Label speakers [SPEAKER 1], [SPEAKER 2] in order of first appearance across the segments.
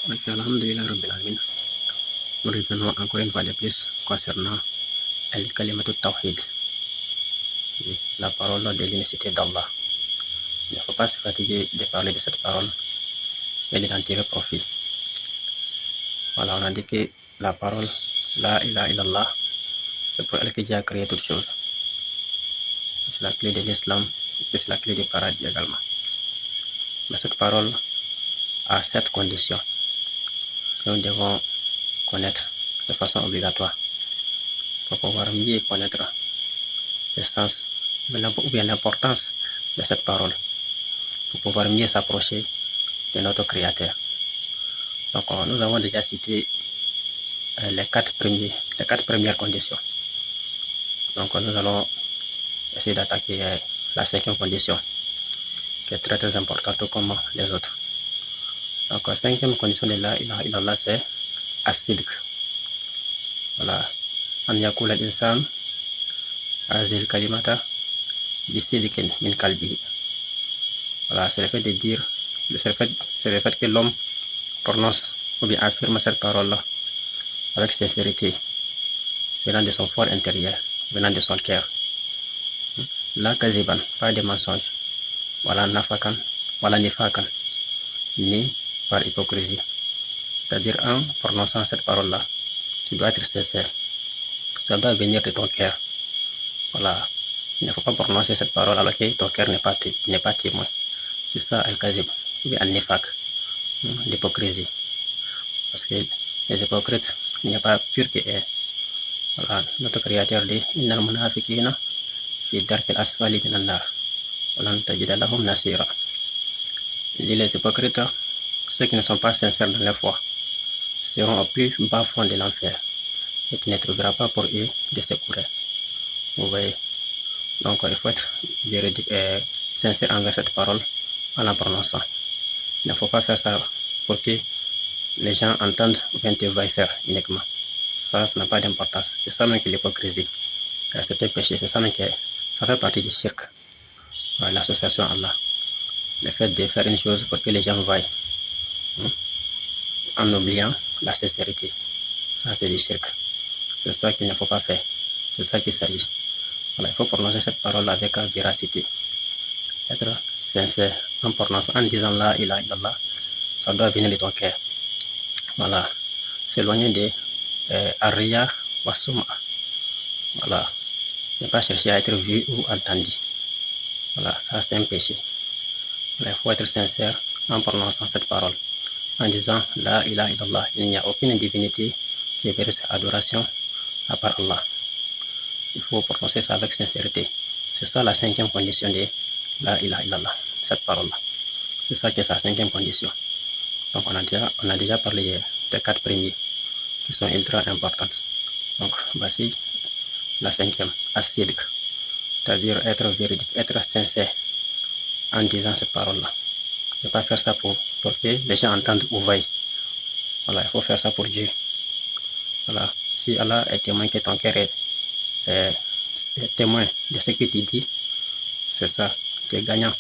[SPEAKER 1] Ok, alhamdulillah Rabbil Alamin. Nous revenons encore une fois de plus concernant Al-Kalimatut Tawhid, la parole de l'unicité d'Allah. Il ne faut pas se fatiguer de parler de cette parole et d'en tirer profit. Voilà, on a dit que la parole, La ilaha illallah, c'est pour elle que Dieu a créé toutes choses. C'est la clé de l'islam et c'est la clé du paradis également. Mais cette parole a 7 conditions que nous devons connaître de façon obligatoire pour pouvoir mieux connaître le sens ou bien l'importance de cette parole, pour pouvoir mieux s'approcher de notre Créateur. Donc nous avons déjà cité les quatre premières conditions. Donc nous allons essayer d'attaquer la 5e condition, qui est très très importante comme les autres. Donc la 5e condition de la ilaha illallah, c'est as-sidq. Voilà. An yakula al-insan hazil kalimata bisidqin min qalbihi. Voilà, c'est le fait de dire, c'est le fait que l'homme prononce ou bien affirme cette parole-là avec sincérité, venant de son fort intérieur, venant de son cœur. La kaziban, pas de mensonges. Voilà nafakan, voilà nifakan, ni par hypocrisie. C'est-à-dire en prononçant cette parole-là, tu dois être sincère. Ça doit venir de ton cœur. Voilà. Il ne faut pas prononcer cette parole alors que ton cœur n'est pas témoin. C'est ça al-kazib, ou bien al-nifak, l'hypocrisie. Parce que les hypocrites, il n'y a pas pur que eux. Voilà. Notre Créateur dit Innal munafiqina fi darkil asfali minan nar wa lan tajida lahum nasira. Il dit les hypocrites, ceux qui ne sont pas sincères dans leur foi, seront au plus bas fond de l'enfer et tu ne trouveras pas pour eux de secours. Vous voyez. Donc il faut être véridique et sincère envers cette parole en la prononçant. Il ne faut pas faire ça pour que les gens entendent ou bien te voient faire uniquement. Ça n'a pas d'importance. C'est ça même qui est l'hypocrisie. C'est un péché. C'est ça même ça fait partie du shirk. L'association à Allah. Le fait de faire une chose pour que les gens voient. En oubliant la sincérité. Ça c'est du shirk. C'est ça qu'il ne faut pas faire. C'est ça qu'il s'agit. Voilà, il faut prononcer cette parole avec véracité. Être sincère en prononçant, en disant la ilaha illallah, ça doit venir de ton cœur. Voilà. S'éloigner de Ariya wa Suma. Voilà. Ne pas chercher à être vu ou entendu. Voilà, ça c'est un péché. Voilà, il faut être sincère en prononçant cette parole. En disant la ilaha illallah, il n'y a aucune divinité qui mérite adoration à part Allah. Il faut prononcer ça avec sincérité. C'est ça la 5e condition de la ilaha illallah, cette parole-là. C'est ça qui est sa 5e condition. Donc on a déjà parlé des 4 premiers qui sont ultra importantes. Donc voici la 5e, as-sidq, c'est-à-dire être véridique, être sincère en disant cette parole-là. Ne pas faire ça pour que les gens entendent ou voient. Voilà, il faut faire ça pour Dieu. Voilà, si Allah est témoin que ton cœur est témoin de ce que tu dis, c'est ça, tu es gagnant.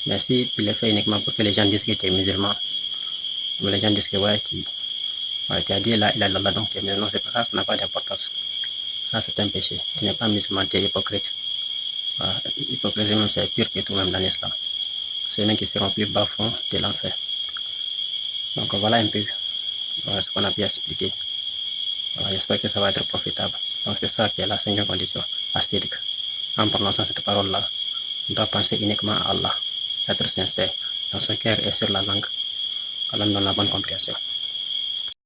[SPEAKER 1] Mais si tu le fais uniquement pour que les gens disent que tu es musulman, ou les gens disent que ouais, tu as dit là, il a là, donc tu es musulman, c'est pas ça, ça n'a pas d'importance. Ça, c'est un péché. Tu n'es pas musulman, tu es hypocrite. Voilà. L'hypocrisie même, c'est pire que tout même dans l'islam. C'est eux qui seront plus bas fond de l'enfer. Donc voilà un peu ce qu'on a pu expliquer. Voilà, j'espère que ça va être profitable. Donc c'est ça qui est la 5e condition, as-sidq. En prononçant cette parole-là, on doit penser uniquement à Allah, être sincère dans son cœur et sur la langue. Allah nous donne la bonne compréhension.